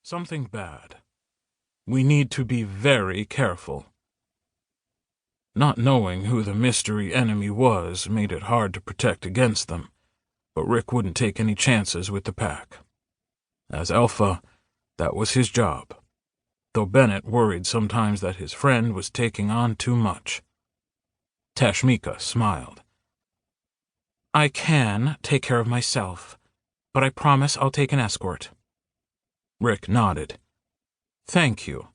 Something bad. We need to be very careful. Not knowing who the mystery enemy was made it hard to protect against them, but Rick wouldn't take any chances with the pack. As Alpha, that was his job, though Bennett worried sometimes that his friend was taking on too much. Tashmika smiled. I can take care of myself, but I promise I'll take an escort. Rick nodded. Thank you.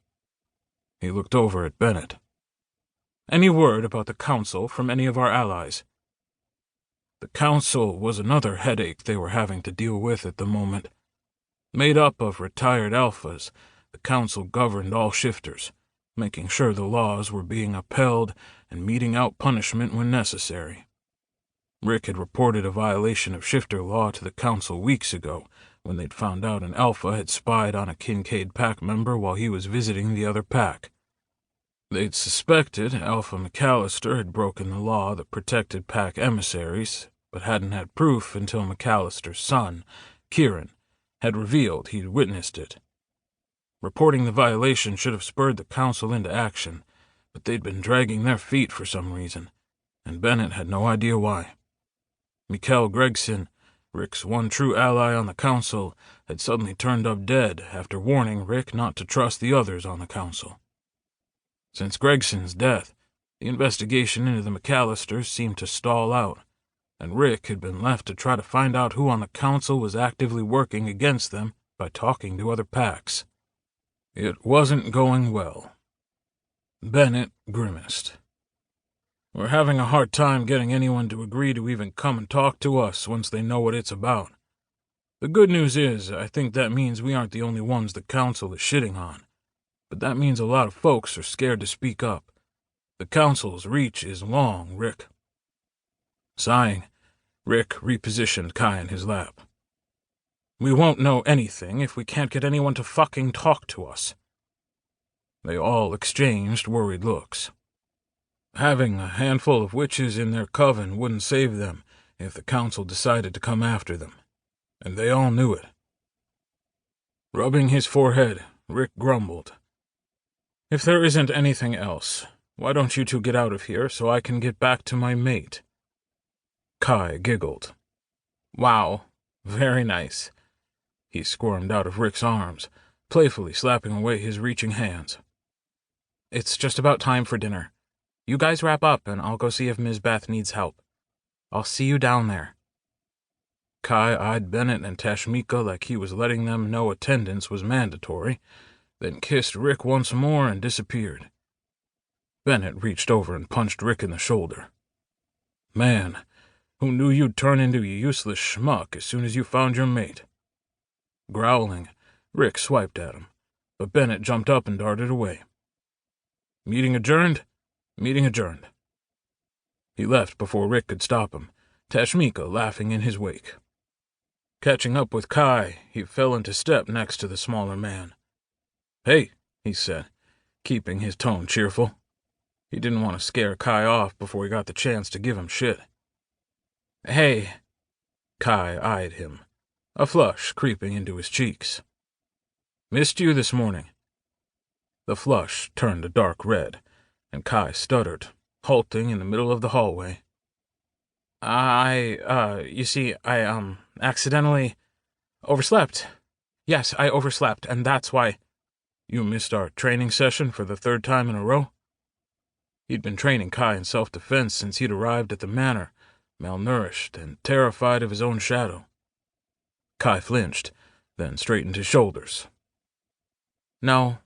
He looked over at Bennett. Any word about the council from any of our allies? The council was another headache they were having to deal with at the moment. Made up of retired alphas, the council governed all shifters, making sure the laws were being upheld and meting out punishment when necessary. Rick had reported a violation of shifter law to the council weeks ago, when they'd found out an alpha had spied on a Kincaid Pack member while he was visiting the other pack. They'd suspected Alpha McAllister had broken the law that protected pack emissaries, but hadn't had proof until McAllister's son, Kieran, had revealed he'd witnessed it. Reporting the violation should have spurred the council into action, but they'd been dragging their feet for some reason, and Bennett had no idea why. Mikael Gregson, Rick's one true ally on the council, had suddenly turned up dead after warning Rick not to trust the others on the council. Since Gregson's death, the investigation into the McAllisters seemed to stall out, and Rick had been left to try to find out who on the council was actively working against them by talking to other packs. It wasn't going well. Bennett grimaced. We're having a hard time getting anyone to agree to even come and talk to us once they know what it's about. The good news is, I think that means we aren't the only ones the council is shitting on. But that means a lot of folks are scared to speak up. The council's reach is long, Rick. Sighing, Rick repositioned Kai in his lap. We won't know anything if we can't get anyone to fucking talk to us. They all exchanged worried looks. Having a handful of witches in their coven wouldn't save them if the council decided to come after them, and they all knew it. Rubbing his forehead, Rick grumbled. If there isn't anything else, why don't you two get out of here so I can get back to my mate? Kai giggled. Wow, very nice. He squirmed out of Rick's arms, playfully slapping away his reaching hands. It's just about time for dinner. You guys wrap up and I'll go see if Ms. Beth needs help. I'll see you down there. Kai eyed Bennett and Tashmika like he was letting them know attendance was mandatory, then kissed Rick once more and disappeared. Bennett reached over and punched Rick in the shoulder. Man, who knew you'd turn into a useless schmuck as soon as you found your mate? Growling, Rick swiped at him, but Bennett jumped up and darted away. Meeting adjourned? Meeting adjourned. He left before Rick could stop him, Tashmika laughing in his wake. Catching up with Kai, he fell into step next to the smaller man. Hey, he said, keeping his tone cheerful. He didn't want to scare Kai off before he got the chance to give him shit. Hey, Kai eyed him, a flush creeping into his cheeks. Missed you this morning. The flush turned a dark red, and Kai stuttered, halting in the middle of the hallway. You see, I accidentally overslept. Yes, I overslept, and that's why. You missed our training session for the third time in a row? He'd been training Kai in self-defense since he'd arrived at the manor, malnourished and terrified of his own shadow. Kai flinched, then straightened his shoulders. No.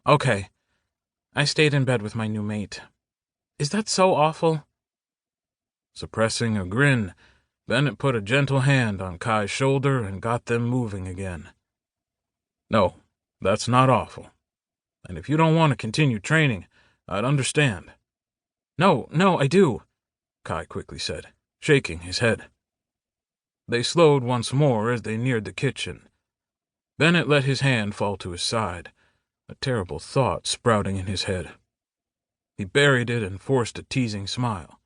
Okay. I stayed in bed with my new mate. Is that so awful? Suppressing a grin, Bennett put a gentle hand on Kai's shoulder and got them moving again. No, that's not awful. And if you don't want to continue training, I'd understand. No, I do, Kai quickly said, shaking his head. They slowed once more as they neared the kitchen. Bennett let his hand fall to his side, a terrible thought sprouting in his head. He buried it and forced a teasing smile.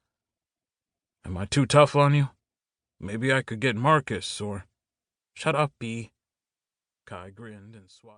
Am I too tough on you? Maybe I could get Marcus, or... Shut up, B. Kai grinned and swatted.